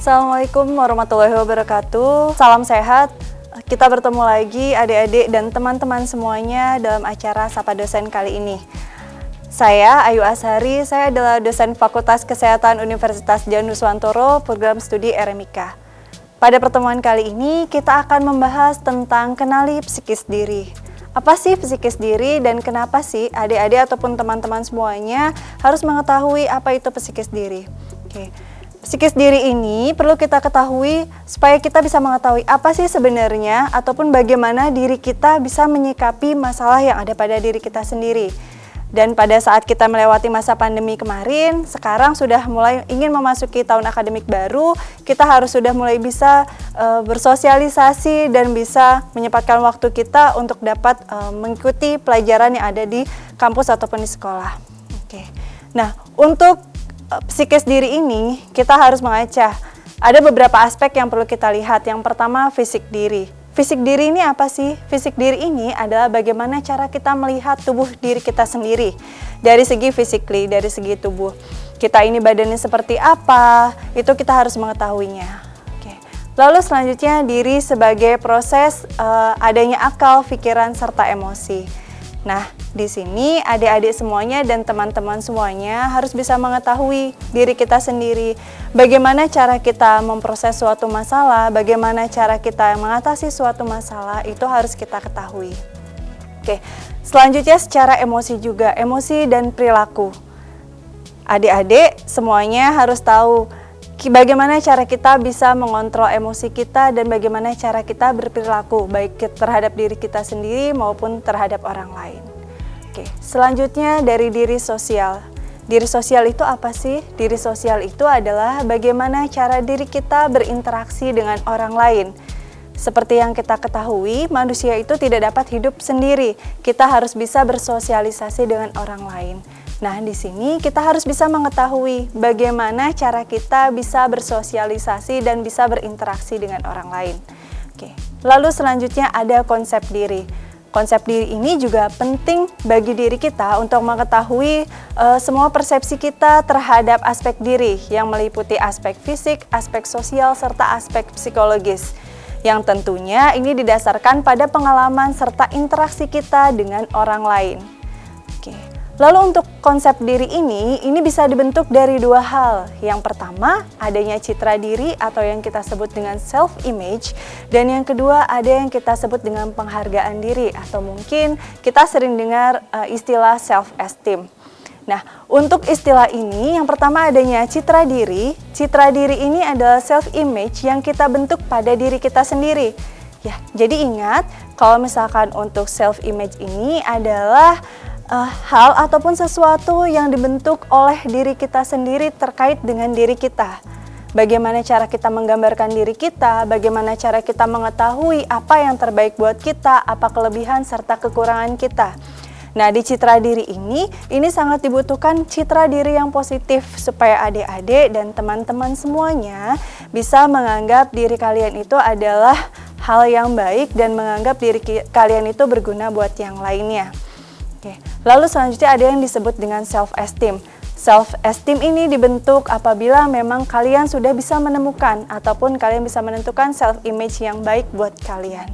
Assalamualaikum warahmatullahi wabarakatuh. Salam sehat. Kita bertemu lagi adik-adik dan teman-teman semuanya dalam acara Sapa Dosen kali ini. Saya Ayu Ashari, saya adalah dosen Fakultas Kesehatan Universitas Dianuswantoro, program studi RMIK. Pada pertemuan kali ini kita akan membahas tentang kenali psikis diri. Apa sih psikis diri dan kenapa sih adik-adik ataupun teman-teman semuanya harus mengetahui apa itu psikis diri? Oke. Psikis diri ini perlu kita ketahui supaya kita bisa mengetahui apa sih sebenarnya ataupun bagaimana diri kita bisa menyikapi masalah yang ada pada diri kita sendiri. Dan pada saat kita melewati masa pandemi kemarin, sekarang sudah mulai ingin memasuki tahun akademik baru, kita harus sudah mulai bisa bersosialisasi dan bisa menyempatkan waktu kita untuk dapat mengikuti pelajaran yang ada di kampus ataupun di sekolah. Oke. Nah, untuk psikis diri ini kita harus mengaca. Ada beberapa aspek yang perlu kita lihat. Yang pertama, fisik diri. Fisik diri ini apa sih? Fisik diri ini adalah bagaimana cara kita melihat tubuh diri kita sendiri. Dari segi physically, dari segi tubuh. Kita ini badannya seperti apa, itu kita harus mengetahuinya. Oke. Lalu selanjutnya diri sebagai proses adanya akal, pikiran, serta emosi. Nah, di sini adik-adik semuanya dan teman-teman semuanya harus bisa mengetahui diri kita sendiri. Bagaimana cara kita memproses suatu masalah, bagaimana cara kita mengatasi suatu masalah, itu harus kita ketahui. Oke, selanjutnya secara emosi juga, emosi dan perilaku. Adik-adik semuanya harus tahu bagaimana cara kita bisa mengontrol emosi kita dan bagaimana cara kita berperilaku baik terhadap diri kita sendiri maupun terhadap orang lain. Oke, selanjutnya dari diri sosial. Diri sosial itu apa sih? Diri sosial itu adalah bagaimana cara diri kita berinteraksi dengan orang lain. Seperti yang kita ketahui, manusia itu tidak dapat hidup sendiri. Kita harus bisa bersosialisasi dengan orang lain. Nah, di sini kita harus bisa mengetahui bagaimana cara kita bisa bersosialisasi dan bisa berinteraksi dengan orang lain. Oke. Lalu selanjutnya ada konsep diri. Konsep diri ini juga penting bagi diri kita untuk mengetahui semua persepsi kita terhadap aspek diri yang meliputi aspek fisik, aspek sosial, serta aspek psikologis. Yang tentunya ini didasarkan pada pengalaman serta interaksi kita dengan orang lain. Oke. Lalu untuk konsep diri ini bisa dibentuk dari dua hal. Yang pertama, adanya citra diri atau yang kita sebut dengan self-image. Dan yang kedua, ada yang kita sebut dengan penghargaan diri atau mungkin kita sering dengar istilah self-esteem. Nah, untuk istilah ini, yang pertama adanya citra diri. Citra diri ini adalah self-image yang kita bentuk pada diri kita sendiri. Ya, jadi ingat, kalau misalkan untuk self-image ini adalah hal ataupun sesuatu yang dibentuk oleh diri kita sendiri terkait dengan diri kita. Bagaimana cara kita menggambarkan diri kita, bagaimana cara kita mengetahui apa yang terbaik buat kita, apa kelebihan serta kekurangan kita. Nah, di citra diri ini sangat dibutuhkan citra diri yang positif supaya adik-adik dan teman-teman semuanya bisa menganggap diri kalian itu adalah hal yang baik dan menganggap diri kalian itu berguna buat yang lainnya. Oke. Lalu selanjutnya ada yang disebut dengan self-esteem. Self-esteem ini dibentuk apabila memang kalian sudah bisa menemukan ataupun kalian bisa menentukan self-image yang baik buat kalian.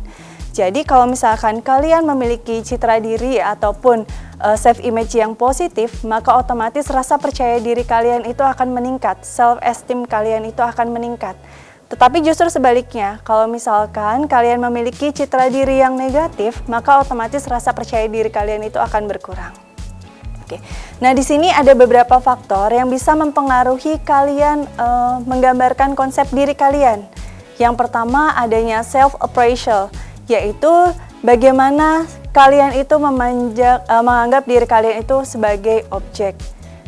Jadi kalau misalkan kalian memiliki citra diri ataupun self-image yang positif, maka otomatis rasa percaya diri kalian itu akan meningkat, self-esteem kalian itu akan meningkat. Tetapi justru sebaliknya, kalau misalkan kalian memiliki citra diri yang negatif, maka otomatis rasa percaya diri kalian itu akan berkurang. Oke. Nah, di sini ada beberapa faktor yang bisa mempengaruhi kalian menggambarkan konsep diri kalian. Yang pertama adanya self-appraisal, yaitu bagaimana kalian itu menganggap diri kalian itu sebagai objek.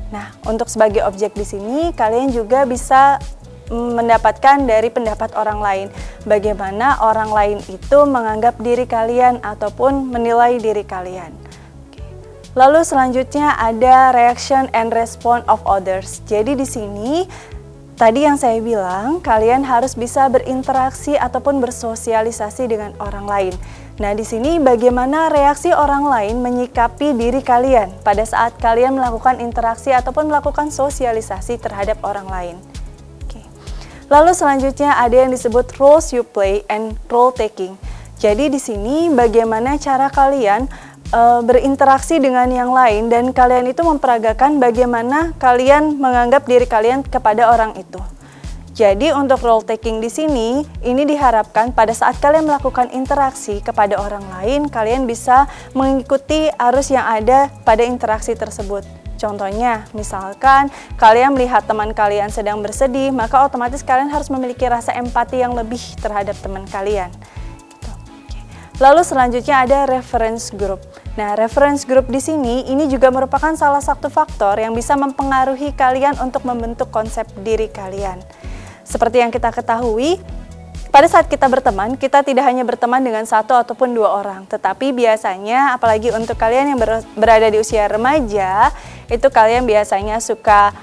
Nah, untuk sebagai objek di sini kalian juga bisa mendapatkan dari pendapat orang lain. Bagaimana orang lain itu menganggap diri kalian ataupun menilai diri kalian. Lalu selanjutnya ada reaction and response of others. Jadi di sini tadi yang saya bilang, kalian harus bisa berinteraksi ataupun bersosialisasi dengan orang lain. Nah, di sini bagaimana reaksi orang lain menyikapi diri kalian pada saat kalian melakukan interaksi ataupun melakukan sosialisasi terhadap orang lain. Lalu selanjutnya ada yang disebut roles you play and role taking. Jadi di sini bagaimana cara kalian berinteraksi dengan yang lain dan kalian itu memperagakan bagaimana kalian menganggap diri kalian kepada orang itu. Jadi untuk role taking di sini, ini diharapkan pada saat kalian melakukan interaksi kepada orang lain, kalian bisa mengikuti arus yang ada pada interaksi tersebut. Contohnya, misalkan kalian melihat teman kalian sedang bersedih, maka otomatis kalian harus memiliki rasa empati yang lebih terhadap teman kalian. Lalu selanjutnya ada reference group. Nah, reference group di sini ini juga merupakan salah satu faktor yang bisa mempengaruhi kalian untuk membentuk konsep diri kalian. Seperti yang kita ketahui, pada saat kita berteman, kita tidak hanya berteman dengan satu ataupun dua orang, tetapi biasanya, apalagi untuk kalian yang berada di usia remaja, itu kalian biasanya suka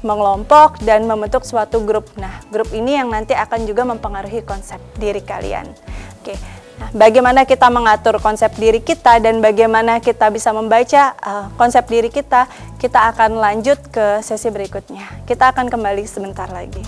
mengelompok dan membentuk suatu grup. Nah, grup ini yang nanti akan juga mempengaruhi konsep diri kalian. Oke. Nah, bagaimana kita mengatur konsep diri kita dan bagaimana kita bisa membaca konsep diri kita akan lanjut ke sesi berikutnya. Kita akan kembali sebentar lagi.